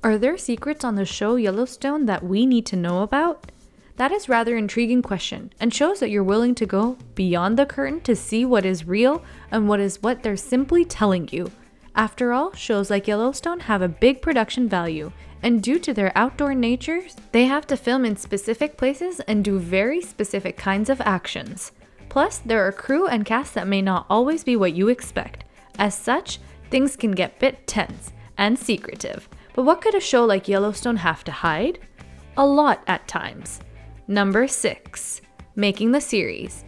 Are there secrets on the show Yellowstone that we need to know about? That is rather intriguing question and shows that you're willing to go beyond the curtain to see what is real and what they're simply telling you. After all, shows like Yellowstone have a big production value, and due to their outdoor nature, they have to film in specific places and do very specific kinds of actions. Plus, there are crew and cast that may not always be what you expect. As such, things can get a bit tense and secretive. But what could a show like Yellowstone have to hide? A lot at times. Number 6. Making the series.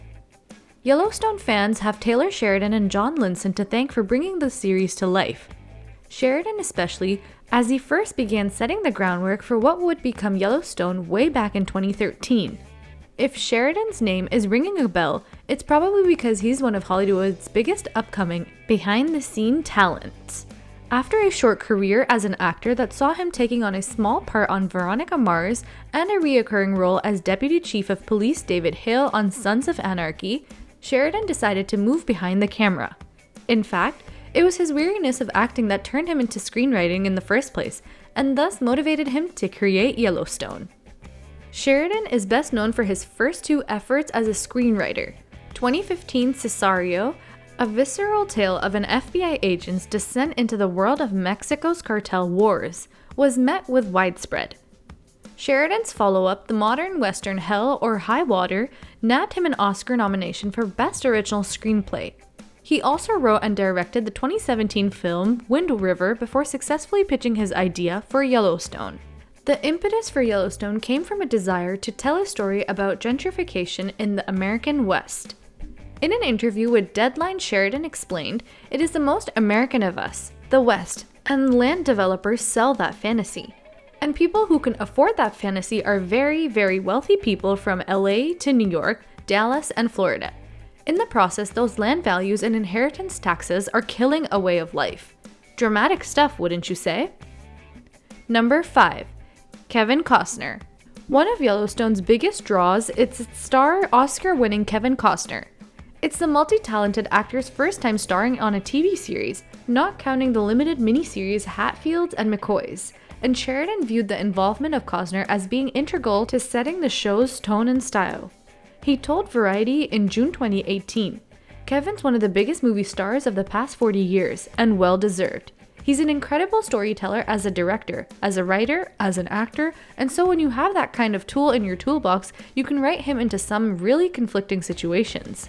Yellowstone fans have Taylor Sheridan and John Linson to thank for bringing the series to life. Sheridan especially, as he first began setting the groundwork for what would become Yellowstone way back in 2013. If Sheridan's name is ringing a bell, it's probably because he's one of Hollywood's biggest upcoming behind-the-scene talents. After a short career as an actor that saw him taking on a small part on Veronica Mars and a reoccurring role as Deputy Chief of Police David Hale on Sons of Anarchy, Sheridan decided to move behind the camera. In fact, it was his weariness of acting that turned him into screenwriting in the first place, and thus motivated him to create Yellowstone. Sheridan is best known for his first 2 efforts as a screenwriter. 2015 Cesario, a visceral tale of an FBI agent's descent into the world of Mexico's cartel wars, was met with widespread. Sheridan's follow-up, the modern western Hell or High Water, nabbed him an Oscar nomination for Best Original Screenplay. He also wrote and directed the 2017 film Wind River before successfully pitching his idea for Yellowstone. The impetus for Yellowstone came from a desire to tell a story about gentrification in the American West. In an interview with Deadline, Sheridan explained, "It is the most American of us, the West, and land developers sell that fantasy. And people who can afford that fantasy are very, very wealthy people from LA to New York, Dallas, and Florida. In the process, those land values and inheritance taxes are killing a way of life." Dramatic stuff, wouldn't you say? Number 5. Kevin Costner. One of Yellowstone's biggest draws is its star Oscar-winning Kevin Costner. It's the multi-talented actor's first time starring on a TV series, not counting the limited miniseries Hatfields and McCoys, and Sheridan viewed the involvement of Costner as being integral to setting the show's tone and style. He told Variety in June 2018, "Kevin's one of the biggest movie stars of the past 40 years, and well-deserved. He's an incredible storyteller as a director, as a writer, as an actor, and so when you have that kind of tool in your toolbox, you can write him into some really conflicting situations."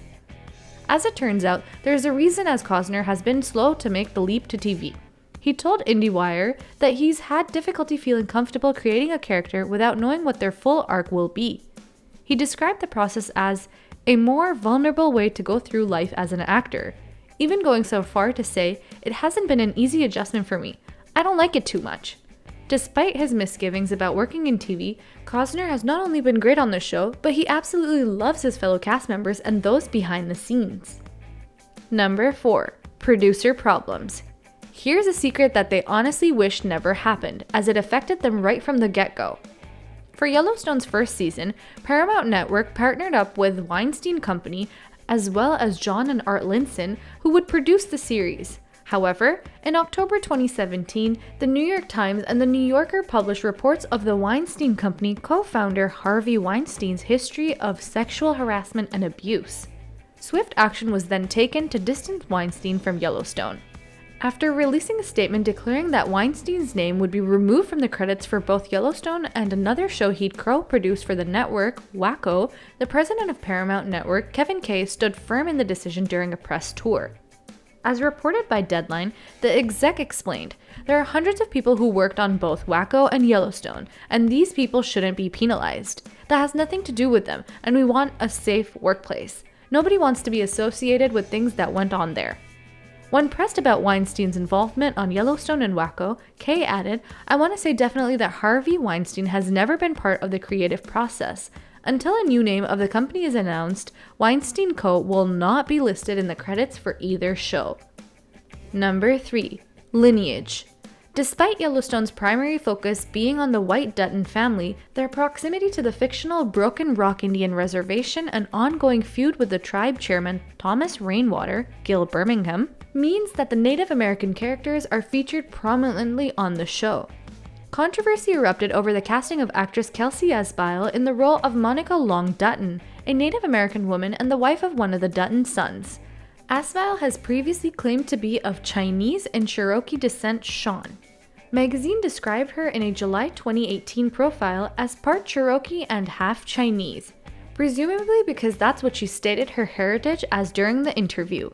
As it turns out, there's a reason as Costner has been slow to make the leap to TV. He told IndieWire that he's had difficulty feeling comfortable creating a character without knowing what their full arc will be. He described the process as a more vulnerable way to go through life as an actor, even going so far to say, "It hasn't been an easy adjustment for me. I don't like it too much." Despite his misgivings about working in TV, Costner has not only been great on the show, but he absolutely loves his fellow cast members and those behind the scenes. Number 4. Producer problems. Here's a secret that they honestly wish never happened, as it affected them right from the get-go. For Yellowstone's first season, Paramount Network partnered up with Weinstein Company, as well as John and Art Linson, who would produce the series. However, in October 2017, the New York Times and the New Yorker published reports of the Weinstein Company co-founder Harvey Weinstein's history of sexual harassment and abuse. Swift action was then taken to distance Weinstein from Yellowstone. After releasing a statement declaring that Weinstein's name would be removed from the credits for both Yellowstone and another show he'd co-produced for the network, Waco, the president of Paramount Network, Kevin Kay, stood firm in the decision during a press tour. As reported by Deadline, the exec explained, "There are hundreds of people who worked on both Waco and Yellowstone, and these people shouldn't be penalized. That has nothing to do with them, and we want a safe workplace. Nobody wants to be associated with things that went on there." When pressed about Weinstein's involvement on Yellowstone and Waco, Kay added, "I want to say definitely that Harvey Weinstein has never been part of the creative process. Until a new name of the company is announced, Weinstein Co. will not be listed in the credits for either show." Number 3. Lineage. Despite Yellowstone's primary focus being on the White Dutton family, their proximity to the fictional Broken Rock Indian Reservation and ongoing feud with the tribe chairman Thomas Rainwater, Gil Birmingham, means that the Native American characters are featured prominently on the show. Controversy erupted over the casting of actress Kelsey Asbile in the role of Monica Long Dutton, a Native American woman and the wife of one of the Dutton sons. Asbile has previously claimed to be of Chinese and Cherokee descent Sean. Magazine described her in a July 2018 profile as part Cherokee and half Chinese, presumably because that's what she stated her heritage as during the interview.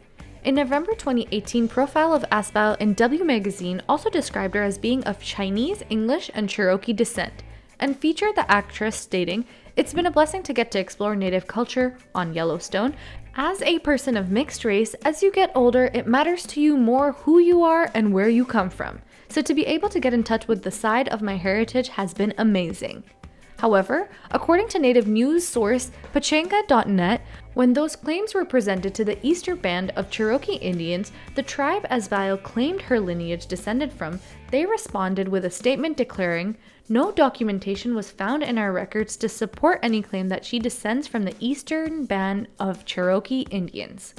A November 2018 profile of Asbile in W Magazine also described her as being of Chinese, English, and Cherokee descent, and featured the actress stating, "It's been a blessing to get to explore Native culture on Yellowstone. As a person of mixed race, as you get older, it matters to you more who you are and where you come from. So to be able to get in touch with the side of my heritage has been amazing." However, according to Native news source Pechanga.net, when those claims were presented to the Eastern Band of Cherokee Indians, the tribe Asbile claimed her lineage descended from, they responded with a statement declaring, "No documentation was found in our records to support any claim that she descends from the Eastern Band of Cherokee Indians."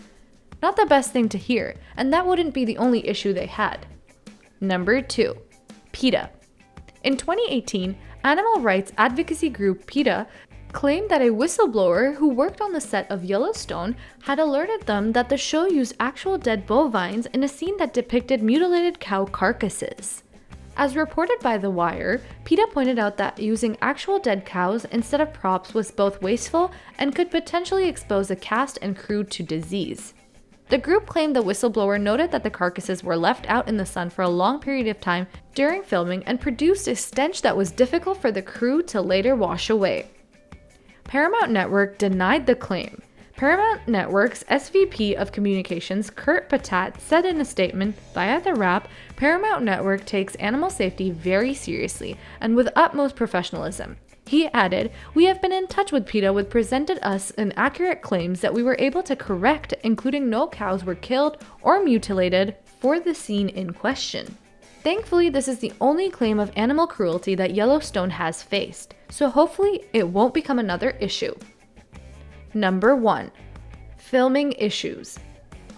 Not the best thing to hear, and that wouldn't be the only issue they had. Number 2. PETA. In 2018, animal rights advocacy group PETA claimed that a whistleblower who worked on the set of Yellowstone had alerted them that the show used actual dead bovines in a scene that depicted mutilated cow carcasses. As reported by The Wire, PETA pointed out that using actual dead cows instead of props was both wasteful and could potentially expose the cast and crew to disease. The group claimed the whistleblower noted that the carcasses were left out in the sun for a long period of time during filming and produced a stench that was difficult for the crew to later wash away. Paramount Network denied the claim. Paramount Network's SVP of Communications, Kurt Patat, said in a statement via The Wrap, Paramount Network takes animal safety very seriously and with utmost professionalism. He added, "We have been in touch with PETA with presented us inaccurate claims that we were able to correct, including no cows were killed or mutilated for the scene in question." Thankfully, this is the only claim of animal cruelty that Yellowstone has faced, so hopefully it won't become another issue. Number 1. Filming issues.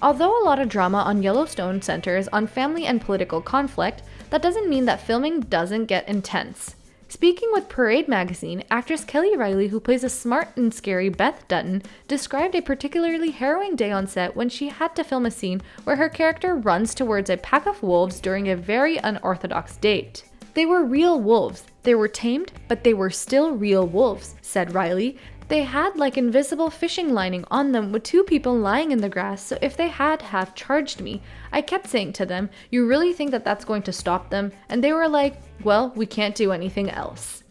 Although a lot of drama on Yellowstone centers on family and political conflict, that doesn't mean that filming doesn't get intense. Speaking with Parade magazine, actress Kelly Riley, who plays a smart and scary Beth Dutton, described a particularly harrowing day on set when she had to film a scene where her character runs towards a pack of wolves during a very unorthodox date. "They were real wolves. They were tamed, but they were still real wolves," said Riley. "They had like invisible fishing lining on them with two people lying in the grass, so if they had have charged me, I kept saying to them, 'You really think that that's going to stop them?' And they were like, 'Well, we can't do anything else.'"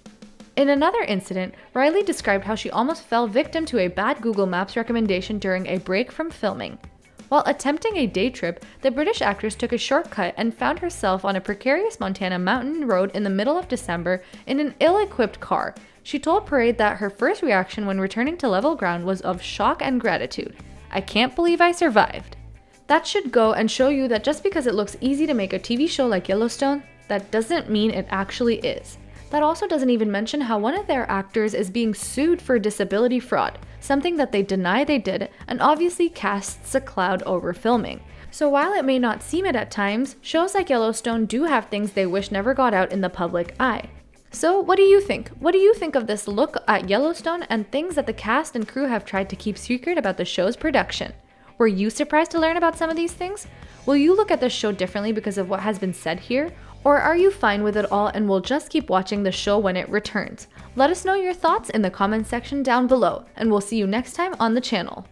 In another incident, Riley described how she almost fell victim to a bad Google Maps recommendation during a break from filming. While attempting a day trip, the British actress took a shortcut and found herself on a precarious Montana mountain road in the middle of December in an ill-equipped car. She told Parade that her first reaction when returning to level ground was of shock and gratitude. "I can't believe I survived." That should go and show you that just because it looks easy to make a TV show like Yellowstone, that doesn't mean it actually is. That also doesn't even mention how one of their actors is being sued for disability fraud, something that they deny they did, and obviously casts a cloud over filming. So while it may not seem it at times, shows like Yellowstone do have things they wish never got out in the public eye. So what do you think? What do you think of this look at Yellowstone and things that the cast and crew have tried to keep secret about the show's production? Were you surprised to learn about some of these things? Will you look at this show differently because of what has been said here? Or are you fine with it all and will just keep watching the show when it returns? Let us know your thoughts in the comments section down below, and we'll see you next time on the channel.